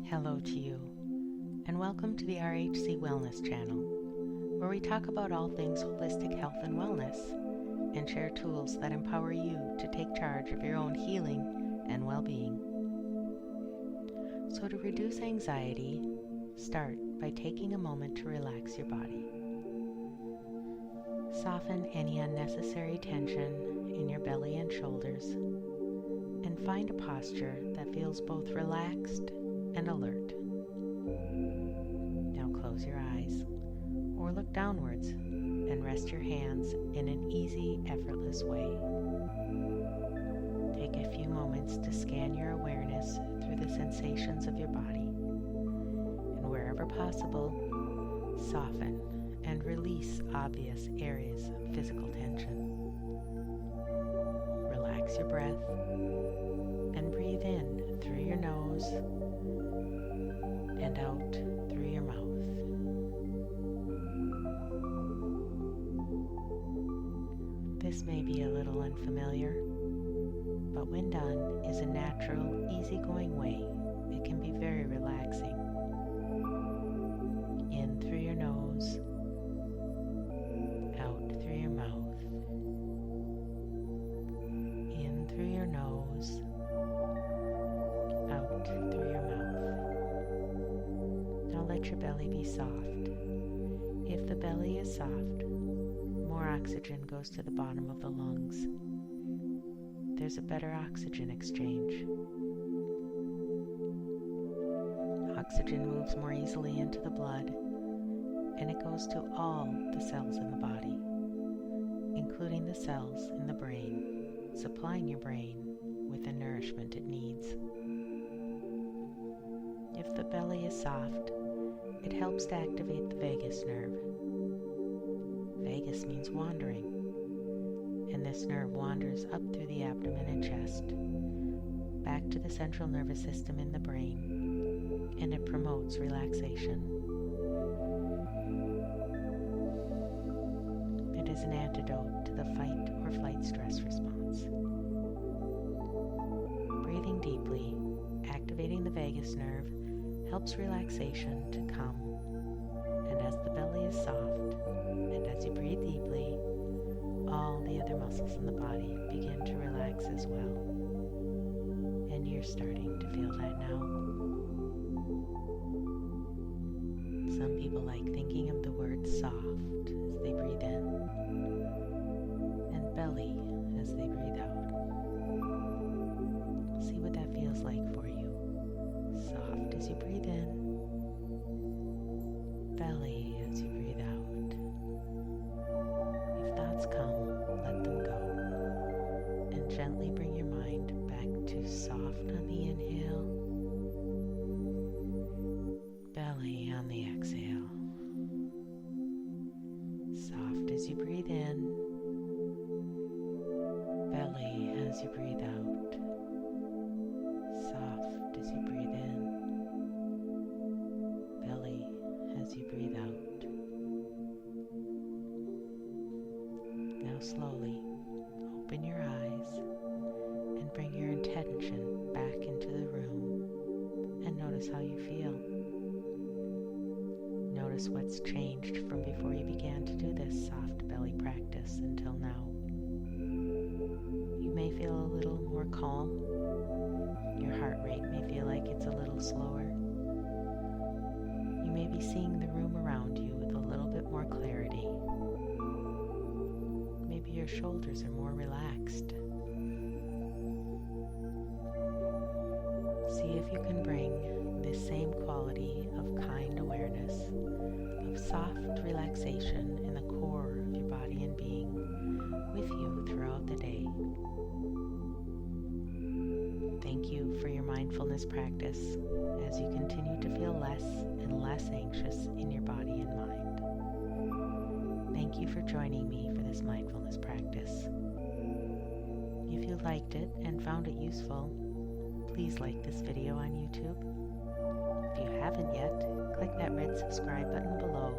Hello to you, and welcome to the RHC Wellness channel, where we talk about all things holistic health and wellness, and share tools that empower you to take charge of your own healing and well-being. So to reduce anxiety, start by taking a moment to relax your body. Soften any unnecessary tension in your belly and shoulders, and find a posture that feels both relaxed and alert. Now close your eyes or look downwards and rest your hands in an easy, effortless way. Take a few moments to scan your awareness through the sensations of your body, and wherever possible, soften and release obvious areas of physical tension. Relax your breath and breathe in through your nose and out through your mouth. This may be a little unfamiliar, but when done is a natural, easygoing way. It can be very relaxing. In through your nose, out through your mouth. In through your nose, out through your mouth. Now let your belly be soft. If the belly is soft, more oxygen goes to the bottom of the lungs. There's a better oxygen exchange. Oxygen moves more easily into the blood, and it goes to all the cells in the body, including the cells in the brain, supplying your brain with the nourishment it needs. If the belly is soft, it helps to activate the vagus nerve. Vagus means wandering, and this nerve wanders up through the abdomen and chest, back to the central nervous system in the brain, and it promotes relaxation. It is an antidote to the fight or flight stress response. Breathing deeply, activating the vagus nerve, helps relaxation to come, and as the belly is soft, and as you breathe deeply, all the other muscles in the body begin to relax as well. And you're starting to feel that now. Some people like thinking of the word soft as they breathe in, and belly as they breathe out. See what that feels like for you. Soft as you breathe in, belly as you breathe out. If thoughts come, let them go, and gently bring your mind back to soft on the inhale, belly on the exhale. Soft as you breathe in, belly as you breathe out. Soft as you breathe in, belly as you breathe out. Now slowly open your eyes and bring your intention back into the room and notice how you feel. Notice what's changed from before you began to do this soft belly practice until now. You may feel a little more calm. Your heart rate may feel like it's a little slower. You may be seeing the room around you with a little bit more clarity. Maybe your shoulders are more relaxed. See if you can bring this same quality of kind awareness, of soft relaxation in the core of your body and being with you throughout the day. Thank you for your mindfulness practice as you continue to feel less and less anxious in your body and mind. Thank you for joining me for this mindfulness practice. If you liked it and found it useful, please like this video on YouTube. If you haven't yet, click that red subscribe button below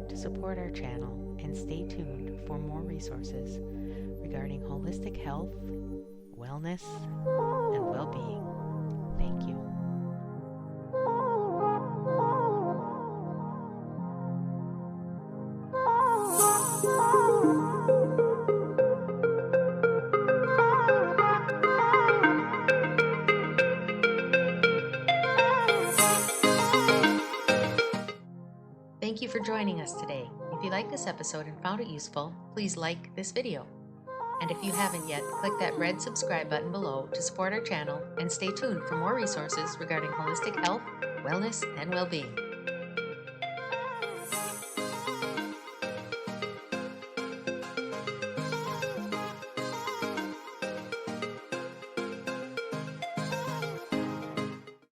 to support our channel and stay tuned for more resources regarding holistic health, wellness, and well-being. Thank you. for joining us today. If you liked this episode and found it useful, please like this video. And if you haven't yet, click that red subscribe button below to support our channel and stay tuned for more resources regarding holistic health, wellness, and well-being.